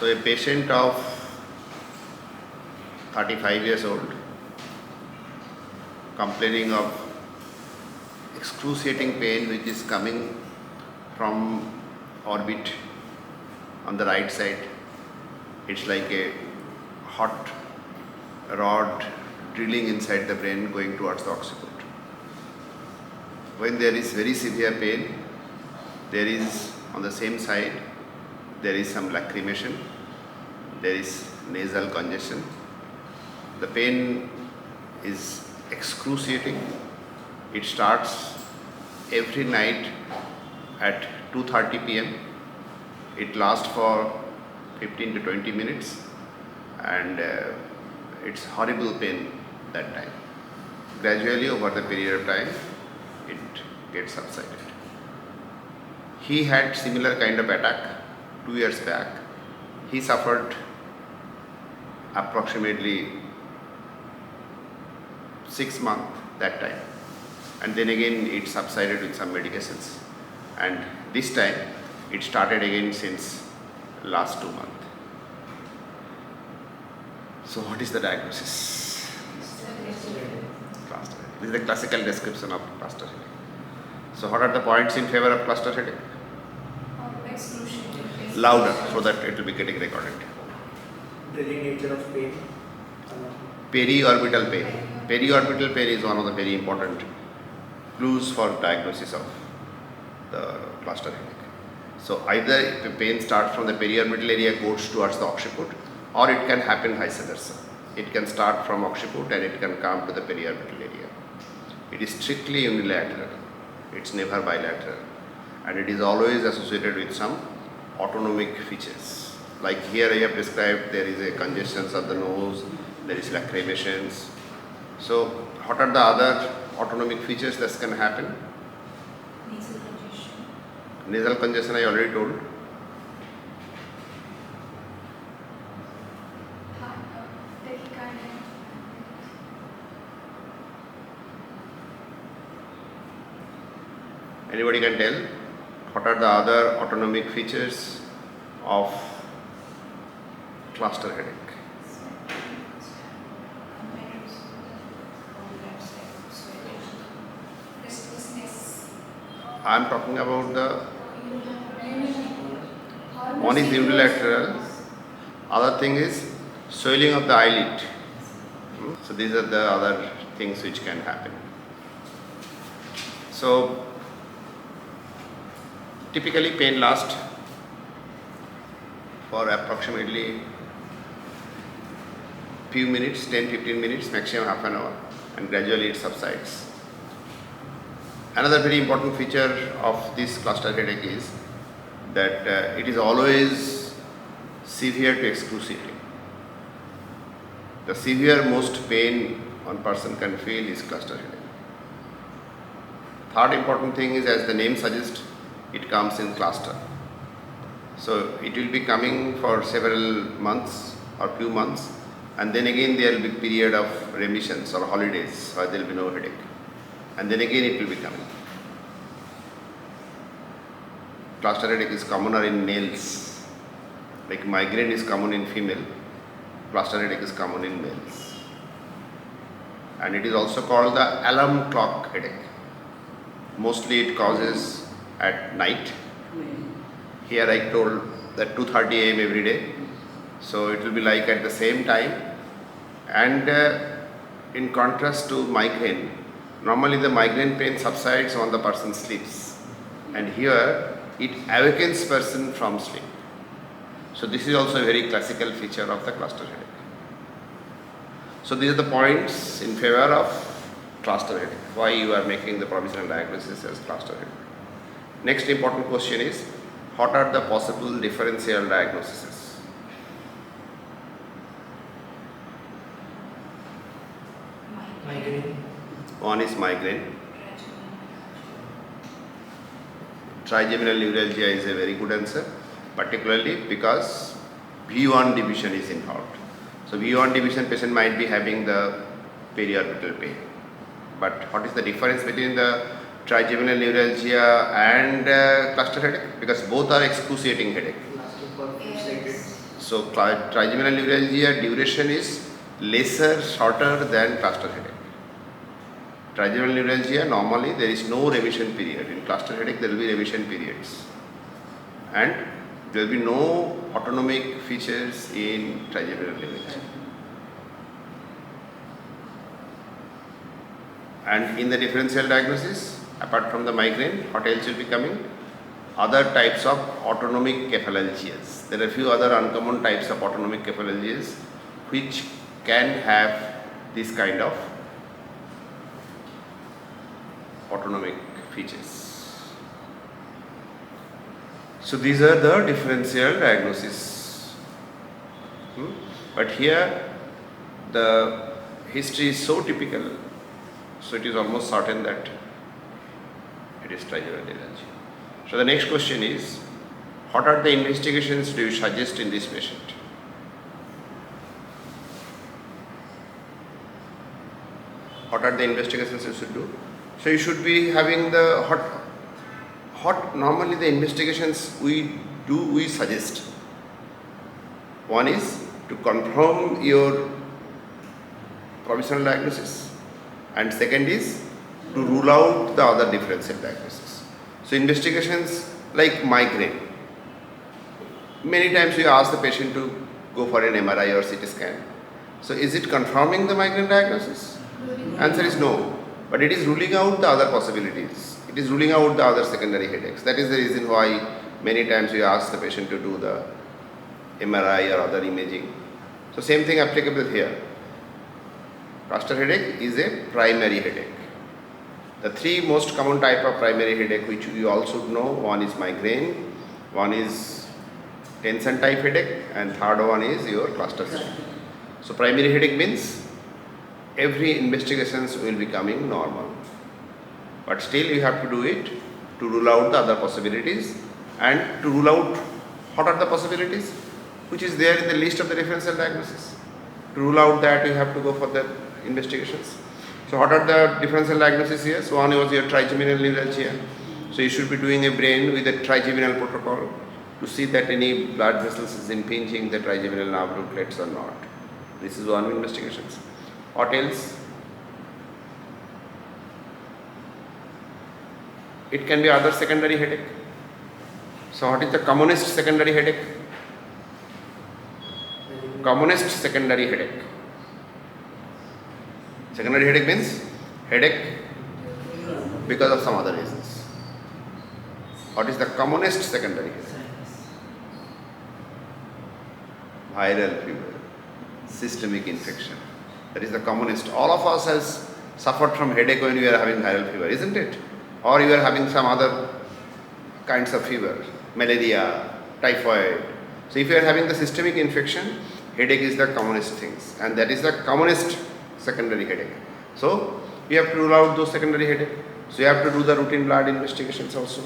So a patient of 35 years old complaining of excruciating pain which is coming from orbit on the right side. It's like a hot rod drilling inside the brain going towards the occiput. When there is very severe pain, there is on the same side, there is some lacrimation, there is nasal congestion. The pain is excruciating. It starts every night at 2:30 p.m. It lasts for 15 to 20 minutes and it's horrible pain that time. Gradually over the period of time, it gets subsided. He had similar kind of attack 2 years back. He suffered approximately 6 months that time, and then again it subsided with some medications, and this time it started again since last 2 months. So what is the diagnosis? Cluster headache. This is the classical description of cluster headache. So what are the points in favor of cluster headache? Louder so that it will be getting recorded. The nature of pain. Periorbital pain. Periorbital pain is one of the very important clues for diagnosis of the cluster headache. So either if the pain starts from the periorbital area, goes towards the occiput, or it can happen vice versa. It can start from occiput and it can come to the periorbital area. It is strictly unilateral. It's never bilateral, and it is always associated with some autonomic features. Like here I have described, there is a congestion of the nose, there is lacrimations. So what are the other autonomic features that can happen? Nasal congestion. Nasal congestion I already told. Tachycardia. Anybody can tell what are the other autonomic features of cluster headache? I am talking about the one is unilateral, other thing is swelling of the eyelid. So these are the other things which can happen. So typically pain lasts for approximately few minutes, 10-15 minutes, maximum half an hour, and gradually it subsides. Another very important feature of this cluster headache is that it is always severe to excruciating. The severe most pain one person can feel is cluster headache. Third important thing is, as the name suggests, it comes in cluster. So it will be coming for several months or few months, and then again there will be period of remissions or holidays where there will be no headache, and then again it will be coming. Cluster headache is commoner in males, like migraine is common in female, cluster headache is common in males. And it is also called the alarm clock headache. Mostly it causes at night. Here I told that 2:30 a.m. every day. So it will be like at the same time. And in contrast to migraine, normally the migraine pain subsides when the person sleeps. And here it awakens person from sleep. So this is also a very classical feature of the cluster headache. So these are the points in favor of cluster headache. Why you are making the provisional diagnosis as cluster headache. Next important question is, what are the possible differential diagnoses? Migraine. One is migraine. Trigeminal neuralgia is a very good answer, particularly because V1 division is involved. So V1 division patient might be having the periorbital pain. But what is the difference between the trigeminal neuralgia and cluster headache? Because both are excruciating headache. Lasting for few seconds. So trigeminal neuralgia duration is shorter than cluster headache. Trigeminal neuralgia, normally there is no remission period. In cluster headache there will be remission periods, and there will be no autonomic features in trigeminal neuralgia. And in the differential diagnosis, apart from the migraine, what else will be coming? Other types of autonomic cephalalgias. There are a few other uncommon types of autonomic cephalalgias which can have this kind of autonomic features. So these are the differential diagnosis. But here the history is so typical, so it is almost certain that it is trigeminal neuralgia. So the next question is, what are the investigations do you suggest in this patient? What are the investigations you should do? So you should be having the normally the investigations we suggest. One is to confirm your provisional diagnosis, and second is to rule out the other differential diagnosis. So investigations like migraine, many times we ask the patient to go for an MRI or CT scan. So is it confirming the migraine diagnosis? Answer is no, but it is ruling out the other possibilities. It is ruling out the other secondary headaches. That is the reason why many times we ask the patient to do the MRI or other imaging. So same thing applicable here. Cluster headache is a primary headache. The three most common type of primary headache which you all should know, one is migraine, one is tension type headache, and third one is your cluster headache. So primary headache means every investigations will be coming normal, but still you have to do it to rule out the other possibilities. And to rule out what are the possibilities which is there in the list of the differential diagnosis. To rule out that you have to go for the investigations. So what are the differential diagnoses here? So one was your trigeminal neuralgia. So you should be doing a brain with a trigeminal protocol to see that any blood vessels is impinging the trigeminal nerve rootlets or not. This is one investigation. What else? It can be other secondary headache. So what is the commonest secondary headache? Commonest secondary headache. Secondary headache means headache because of some other reasons. What is the commonest secondary headache? Viral fever, systemic infection. That is the commonest. All of us has suffered from headache when we are having viral fever, isn't it? Or you are having some other kinds of fever, malaria, typhoid. So if you are having the systemic infection, headache is the commonest things, and that is the commonest secondary headache. So you have to rule out those secondary headache. So you have to do the routine blood investigations also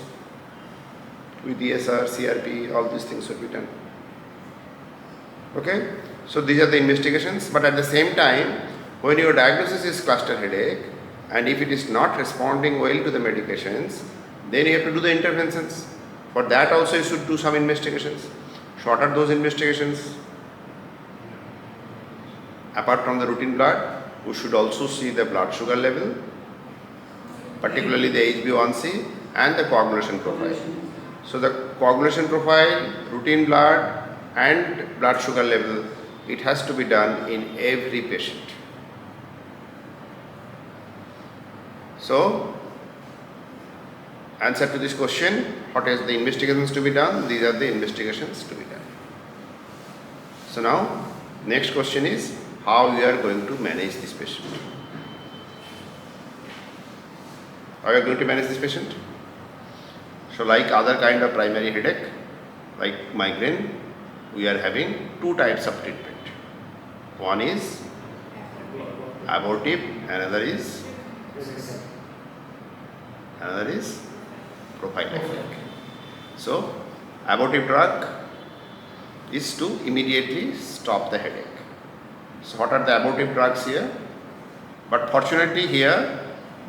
with ESR, CRP, all these things should be done. Okay, so these are the investigations, but at the same time, when your diagnosis is cluster headache, and if it is not responding well to the medications, then you have to do the interventions. For that also you should do some investigations. So what are those investigations? Apart from the routine blood, we should also see the blood sugar level, particularly the HbA1c and the coagulation profile. So the coagulation profile, routine blood and blood sugar level, it has to be done in every patient. So answer to this question, what is the investigations to be done? These are the investigations to be done. So now next question is, how you are going to manage this patient? How you are going to manage this patient? So like other kind of primary headache, like migraine, we are having two types of treatment. One is abortive, another is prophylactic. So abortive drug is to immediately stop the headache. So what are the abortive drugs here? But fortunately here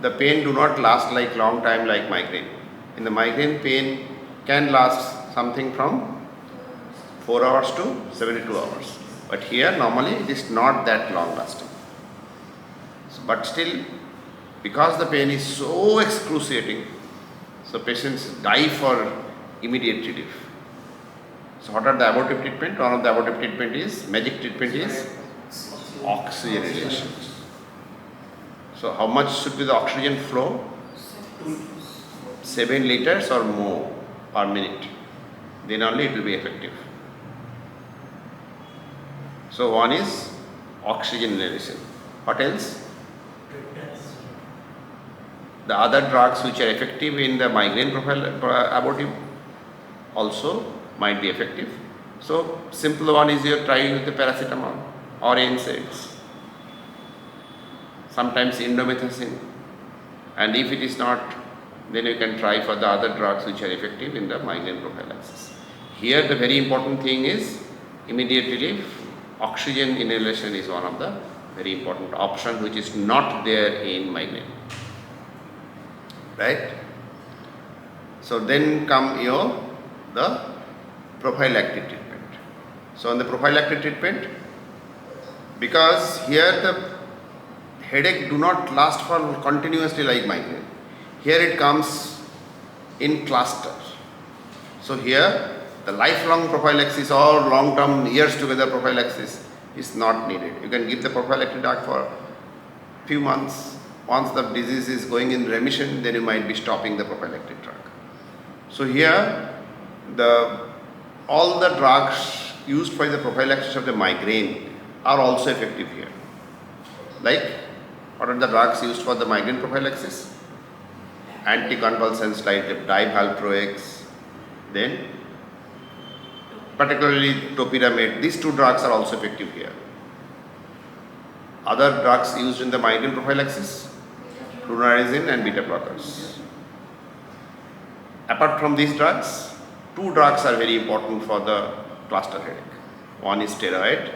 the pain do not last like long time like migraine. In the migraine, pain can last something from 4 hours to 72 hours. But here normally it is not that long lasting. But still, because the pain is so excruciating, so patients die for immediate relief. So what are the abortive treatment? One of the abortive treatment is, magic treatment is oxygen inhalation. So how much should be the oxygen flow? 7 liters or more per minute. Then only it will be effective. So one is oxygen inhalation. What else? The other drugs which are effective in the migraine profile abortive also might be effective. So simple one is you try with the paracetamol or NSAIDs. Sometimes indomethacin. And if it is not, then you can try for the other drugs which are effective in the migraine prophylaxis. Here the very important thing is immediate relief. Oxygen inhalation is one of the very important option which is not there in migraine. Right? So then come the prophylactic treatment. So in the prophylactic treatment, because here the headache do not last for continuously like migraine. Here it comes in cluster. So here the lifelong prophylaxis or long-term years together prophylaxis is not needed. You can give the prophylactic drug for few months. Once the disease is going in remission, then you might be stopping the prophylactic drug. So here all the drugs used for the prophylaxis of the migraine are also effective here. Like, what are the drugs used for the migraine prophylaxis? Anticonvulsants like divalproex, then particularly topiramate. These two drugs are also effective here. Other drugs used in the migraine prophylaxis, flunarizine and beta blockers. Apart from these drugs, two drugs are very important for the cluster headache. One is steroid.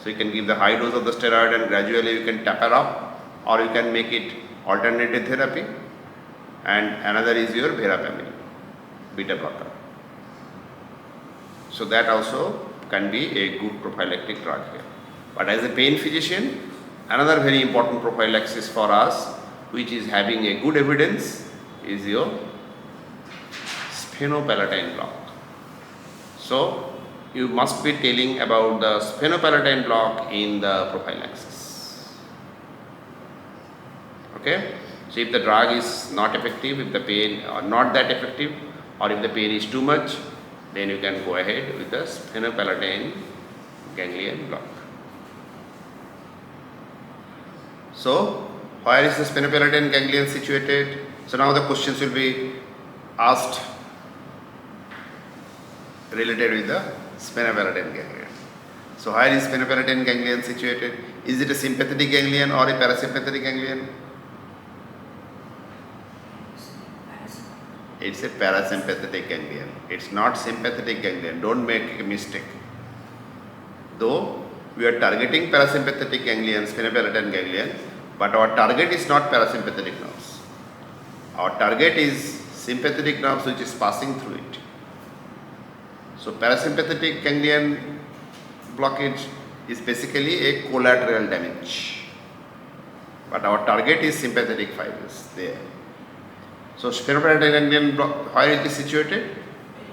So you can give the high dose of the steroid and gradually you can taper up, or you can make it alternative therapy. And another is your verapamil, beta blocker. So that also can be a good prophylactic drug here. But as a pain physician, another very important prophylaxis for us, which is having a good evidence, is your sphenopalatine block. So you must be telling about the sphenopalatine block in the prophylaxis. Okay? So if the drug is not effective, if the pain are not that effective, or if the pain is too much, then you can go ahead with the sphenopalatine ganglion block. So where is the sphenopalatine ganglion situated? So now the questions will be asked related with the sphenopalatine ganglion. So where is sphenopalatine ganglion situated? Is it a sympathetic ganglion or a parasympathetic ganglion? It's a parasympathetic ganglion. It's not sympathetic ganglion. Don't make a mistake. Though we are targeting parasympathetic ganglion, sphenopalatine ganglion, but our target is not parasympathetic nerves. Our target is sympathetic nerves which is passing through it. So parasympathetic ganglion blockage is basically a collateral damage. But our target is sympathetic fibers there. So sphenopalatine ganglion block, where it is situated?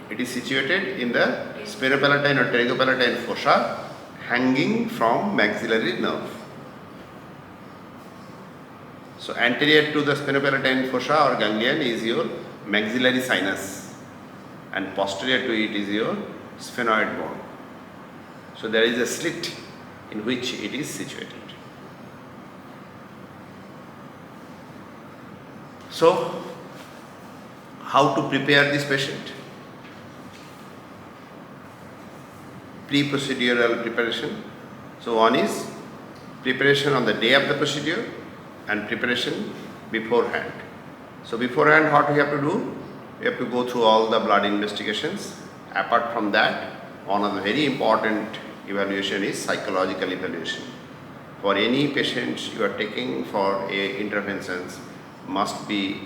It is situated in the sphenopalatine or pterygopalatine fossa hanging from maxillary nerve. So anterior to the sphenopalatine fossa or ganglion is your maxillary sinus, and posterior to it is your sphenoid bone. So there is a slit in which it is situated. So how to prepare this patient? Pre-procedural preparation. So one is preparation on the day of the procedure and preparation beforehand. So beforehand, what we have to do? We have to go through all the blood investigations. Apart from that, one of the very important evaluation is psychological evaluation. For any patient you are taking for interventions must be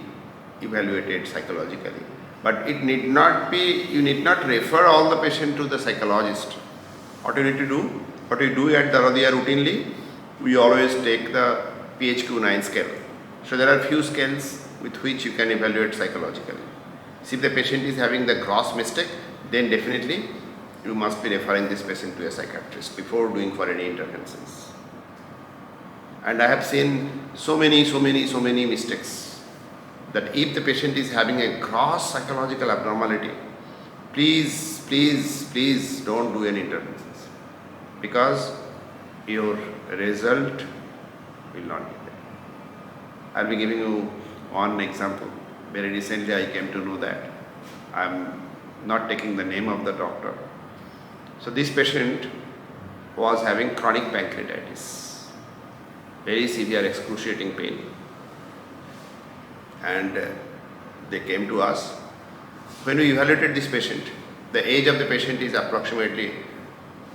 evaluated psychologically. But it need not be, you need not refer all the patient to the psychologist. What you need to do, what we do at Daradia routinely, we always take the PHQ-9 scale. So there are few scales with which you can evaluate psychologically. See, if the patient is having the gross mistake, then definitely you must be referring this patient to a psychiatrist before doing for any interventions. And I have seen so many mistakes that if the patient is having a gross psychological abnormality, please don't do any interventions, because your result will not be there. I'll be giving you one example. Very recently I came to know that. I'm not taking the name of the doctor. So this patient was having chronic pancreatitis, very severe excruciating pain, and they came to us. When we evaluated this patient, the age of the patient is approximately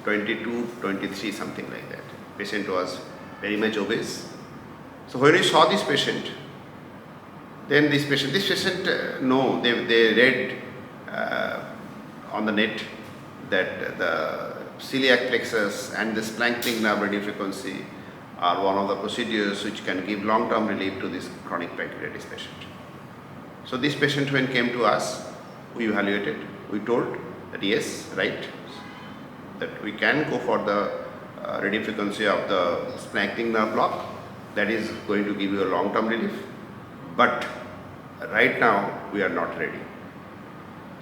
22, 23, something like that. Patient was very much obese. So when we saw this patient, then this patient, they read on the net that the celiac plexus and the splanchnic nerve radiofrequency are one of the procedures which can give long-term relief to this chronic pancreatitis patient. So this patient, when came to us, we evaluated, we told that yes, right, that we can go for the radiofrequency of the splanchnic nerve block, that is going to give you a long-term relief, but right now we are not ready.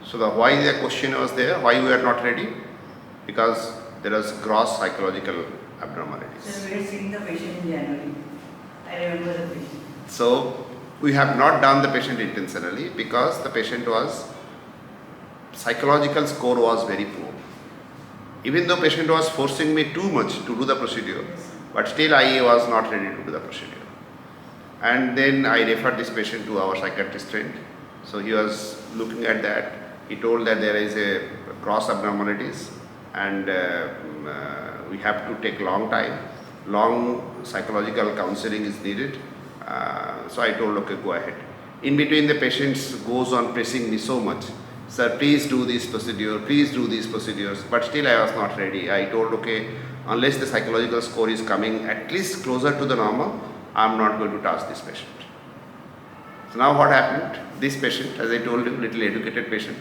So why the question was there, why we are not ready? Because there is gross psychological abnormalities. So we had seen the patient in January. I remember the patient. So we have not done the patient intentionally because the patient was, psychological score was very poor. Even though patient was forcing me too much to do the procedure, but still I was not ready to do the procedure. And then I referred this patient to our psychiatrist friend. So he was looking at that. He told that there is a gross abnormalities and we have to take long time. Long psychological counseling is needed. So I told, okay, go ahead. In between, the patient goes on pressing me so much. Sir, please do this procedure, please do these procedures. But still I was not ready. I told, okay, unless the psychological score is coming at least closer to the normal, I am not going to touch this patient. So now what happened? This patient, as I told you, little educated patient,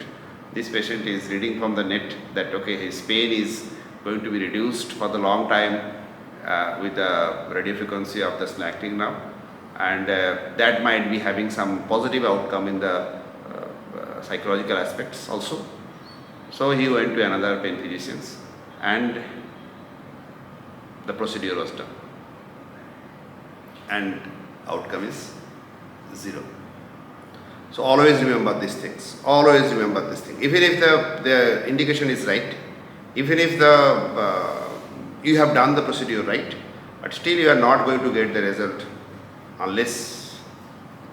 this patient is reading from the net that okay, his pain is going to be reduced for the long time with the radiofrequency of the splanchnic nerve, and that might be having some positive outcome in the psychological aspects also. So he went to another pain physicians and the procedure was done, and outcome is 0. So always remember these things, always remember this thing. Even if the indication is right, even if you have done the procedure right, but still you are not going to get the result unless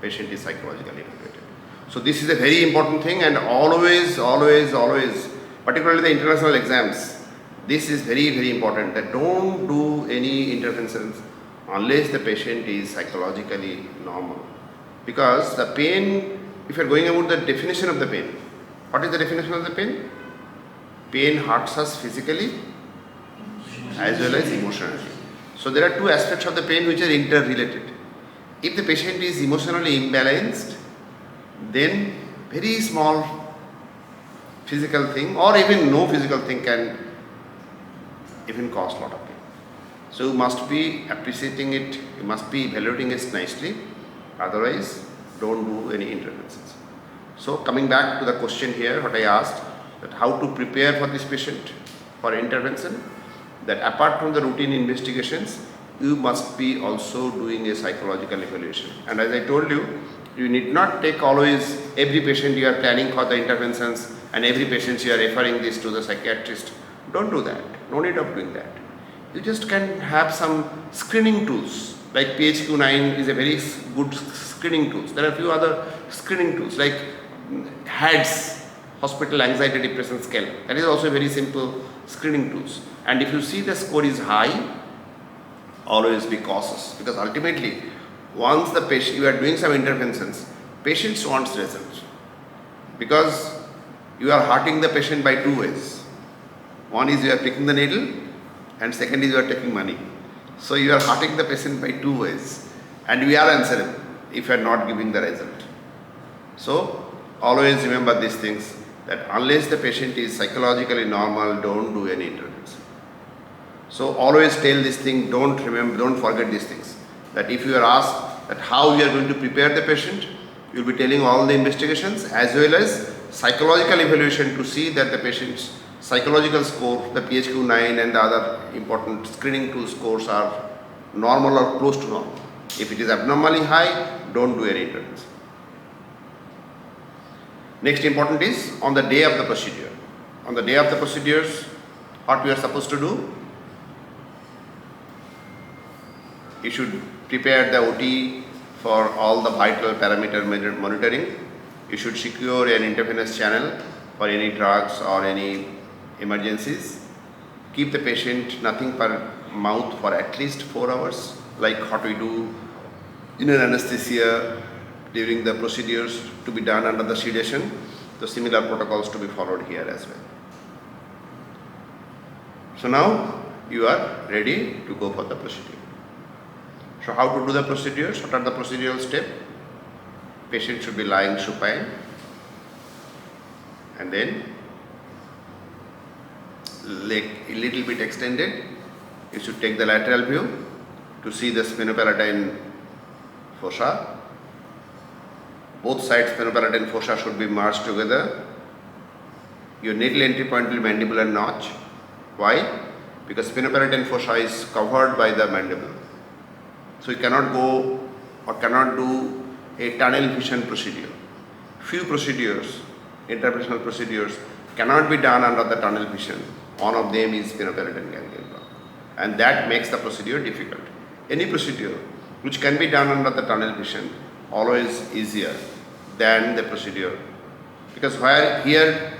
patient is psychologically evaluated. So this is a very important thing, and always, particularly the international exams, this is very important, that don't do any interventions unless the patient is psychologically normal. Because the pain, if you are going about the definition of the pain, what is the definition of the pain? Pain hurts us physically as well as emotionally. So there are two aspects of the pain which are interrelated. If the patient is emotionally imbalanced, then very small physical thing or even no physical thing can even cause a lot of pain. So you must be appreciating it, you must be evaluating it nicely, otherwise don't do any interventions. So coming back to the question here, what I asked, that how to prepare for this patient for intervention, that apart from the routine investigations, you must be also doing a psychological evaluation. And as I told you, you need not take always every patient you are planning for the interventions and every patient you are referring this to the psychiatrist. Don't do that. No need of doing that. You just can have some screening tools, like PHQ-9 is a very good screening tool. There are a few other screening tools like HADS, Hospital Anxiety Depression Scale. That is also a very simple screening tools. And if you see the score is high, always be cautious, because ultimately once the patient, you are doing some interventions, patients wants results. because you are hurting the patient by two ways. One is you are picking the needle, and second is you are taking money. So you are hurting the patient by two ways, and we are answerable if you are not giving the result. So always remember these things, that unless the patient is psychologically normal, don't do any intervention. So always tell this thing, don't forget these things. That if you are asked that how you are going to prepare the patient, you will be telling all the investigations as well as psychological evaluation to see that the patient's psychological score, the PHQ-9 and the other important screening tool scores are normal or close to normal. If it is abnormally high, don't do any intervention. Next important is on the day of the procedure. On the day of the procedures, what we are supposed to do? You should prepare the OT for all the vital parameter monitoring. You should secure an intravenous channel for any drugs or any emergencies. Keep the patient nothing per mouth for at least 4 hours, like what we do in an anesthesia during the procedures to be done under the sedation. The similar protocols to be followed here as well. So now you are ready to go for the procedure. So how to do the procedures? What are the procedural steps? Patient should be lying supine, and then leg a little bit extended. You should take the lateral view to see the spinopalatine fossa. Both sides spinopalatine fossa should be merged together. Your needle entry point will be mandibular notch. Why? Because spinopalatine fossa is covered by the mandible. So you cannot go or cannot do a tunnel vision procedure. Few procedures, interventional procedures, cannot be done under the tunnel vision. One of them is spinopalatine ganglion block, and that makes the procedure difficult. Any procedure which can be done under the tunnel vision always easier than the procedure, because where here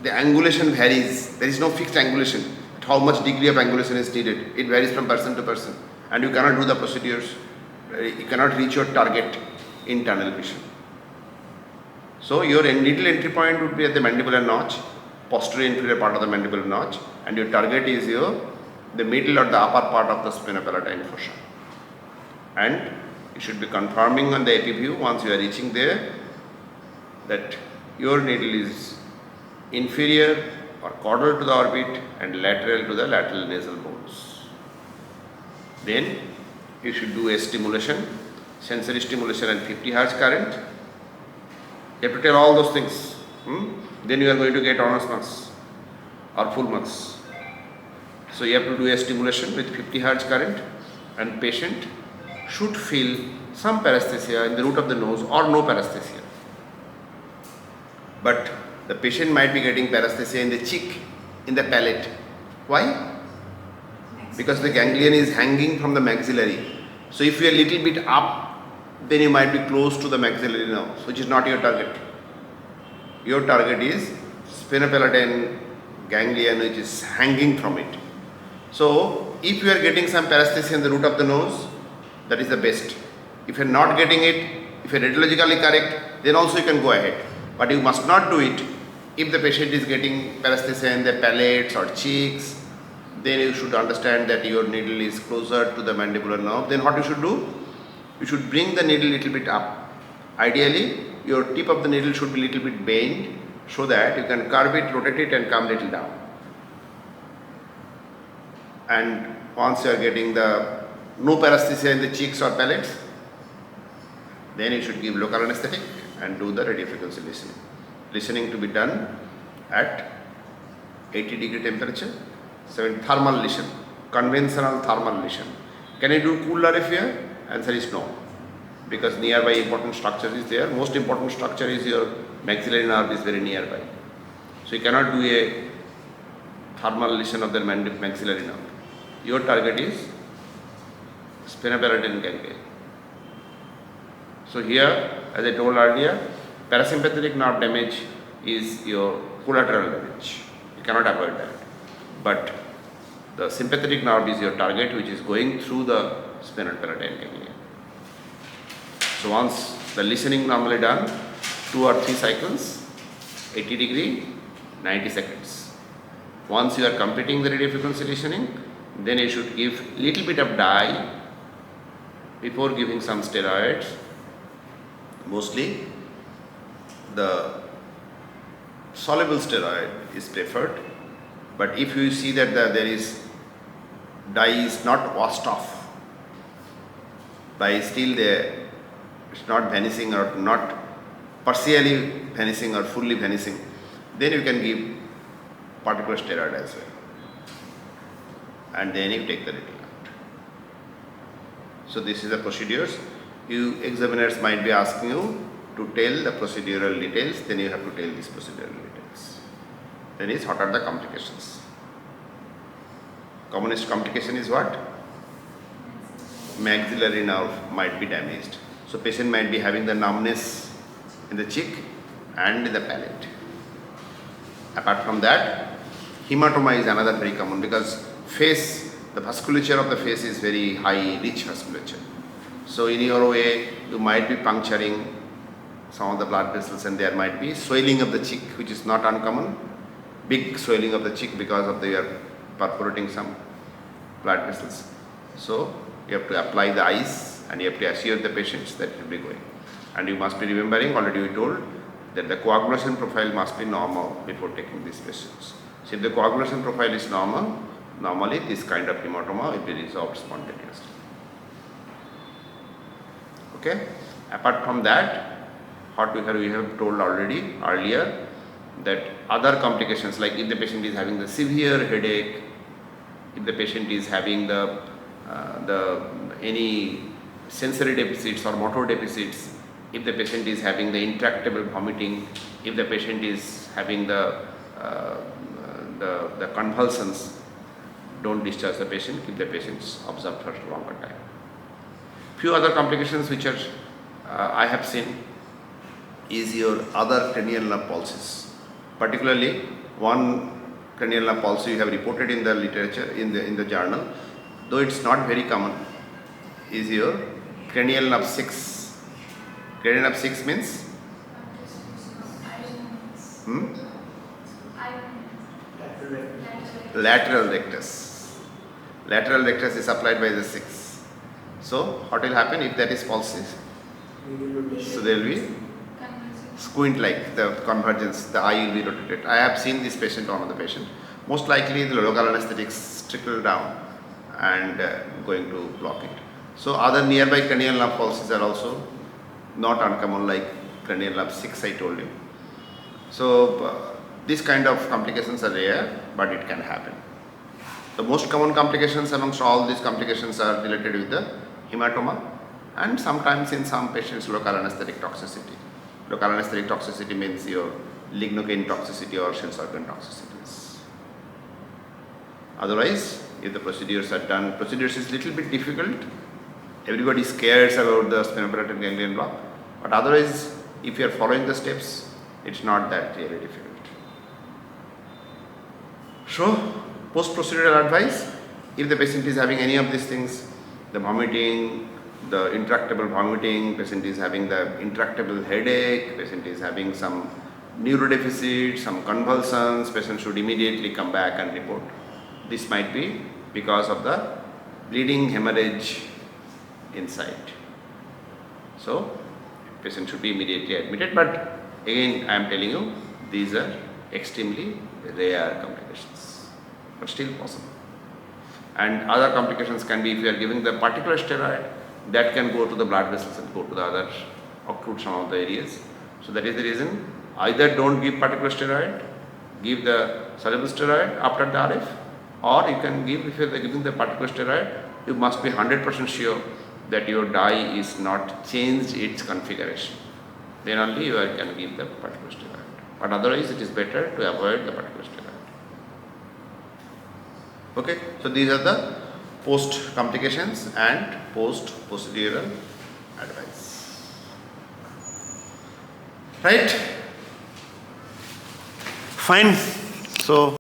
the angulation varies. There is no fixed angulation. How much degree of angulation is needed, it varies from person to person, and you cannot do the procedures, you cannot reach your target in tunnel vision. So your needle entry point would be at the mandibular notch, posterior inferior part of the mandibular notch, and your target is the middle or the upper part of the spinopalatine fossa. And you should be confirming on the AP view once you are reaching there that your needle is inferior or caudal to the orbit and lateral to the lateral nasal bones. Then you should do a stimulation, sensory stimulation and 50 Hz current. You have to tell all those things. Then you are going to get honors marks or full marks. So you have to do a stimulation with 50 Hz current, and patient should feel some paresthesia in the root of the nose or no paresthesia. But the patient might be getting paresthesia in the cheek, in the palate. Why? Because the ganglion is hanging from the maxillary. So if you are a little bit up, then you might be close to the maxillary nerve, which is not your target. Your target is spinopalatine ganglion, which is hanging from it. So if you are getting some paresthesia in the root of the nose, that is the best. If you are not getting it, if you are radiologically correct, then also you can go ahead. But you must not do it if the patient is getting paresthesia in the palates or cheeks. Then you should understand that your needle is closer to the mandibular nerve. Then what you should do? You should bring the needle a little bit up. Ideally, your tip of the needle should be a little bit bent so that you can curve it, rotate it and come little down. And once you are getting the no paresthesia in the cheeks or palates, then you should give local anesthetic and do the radiofrequency listening. Listening to be done at 80-degree temperature. Thermal listen, conventional thermal listen. Can you do cool RFA? Answer is no, because nearby important structure is there. Most important structure is your maxillary nerve is very nearby. So you cannot do a thermal listen of the maxillary nerve. Your target is spinopalatine ganglion. So here, as I told earlier, parasympathetic nerve damage is your collateral damage. You cannot avoid that. But the sympathetic nerve is your target, which is going through the spinopalatine ganglion. So once the listening normally done, 2 or 3 cycles, 80 degree, 90 seconds. Once you are completing the radio frequency lesioning, then you should give little bit of dye before giving some steroids. Mostly the soluble steroid is preferred, but if you see that there is dye is not washed off, dye is still there, it's not vanishing or not partially vanishing or fully vanishing, then you can give particular steroid as well, and then you take the reading out. So this is the procedures. You examiners might be asking you to tell the procedural details, then you have to tell these procedural details. Then is what are the complications? Commonest complication is what? Maxillary nerve might be damaged. So patient might be having the numbness in the cheek and in the palate. Apart from that, hematoma is another very common, because face, the vasculature of the face is very high, rich vasculature. So in your way, you might be puncturing some of the blood vessels, and there might be swelling of the cheek, which is not uncommon. Big swelling of the cheek because of they are perforating some blood vessels. So you have to apply the ice and you have to assure the patients that it will be going. And you must be remembering, already we told, that the coagulation profile must be normal before taking these patients. So if the coagulation profile is normal, normally this kind of hematoma will be resolved spontaneously. Okay? Apart from that, what we have told already earlier, that other complications, like if the patient is having the severe headache, if the patient is having the any sensory deficits or motor deficits, if the patient is having the intractable vomiting, if the patient is having the convulsions, don't discharge the patient, keep the patients observed for a longer time. Few other complications which are I have seen is your other cranial nerve pulses. Particularly one cranial nerve pulse you have reported in the literature, in the journal, though it's not very common, is your cranial nerve 6. Cranial nerve 6 means? Lateral rectus. Lateral rectus is supplied by the 6. So what will happen if that is pulses? So there will be squint like the convergence, the eye will be rotated. I have seen this patient, one of the patient. Most likely the local anesthetics trickle down and going to block it. So other nearby cranial nerve pulses are also not uncommon, like cranial nerve 6 I told you. So these kind of complications are rare, but it can happen. The most common complications amongst all these complications are related with the hematoma, and sometimes in some patients local anesthetic toxicity. Local anesthetic toxicity means your lignocaine toxicity or Shell's organ toxicities. Otherwise, if the procedures are done, procedures is little bit difficult. Everybody cares about the spinoparietal ganglion block, but otherwise, if you are following the steps, it's not that really difficult. So, post-procedural advice, if the patient is having any of these things, the vomiting, the intractable vomiting, patient is having the intractable headache, patient is having some neurodeficit, some convulsions, patient should immediately come back and report. This might be because of the bleeding hemorrhage inside. So, patient should be immediately admitted, but again I am telling you, these are extremely rare complications, but still possible. And other complications can be if you are giving the particular steroid, that can go to the blood vessels and go to the other, occlude some of the areas. So that is the reason, either don't give particular steroid, give the soluble steroid after the RF, or you can give, if you are giving the particular steroid, you must be 100% sure that your dye is not changed its configuration. Then only you can give the particular steroid. But otherwise it is better to avoid the particular steroid. Okay, so these are the post complications and post procedural advice. Right? Fine. So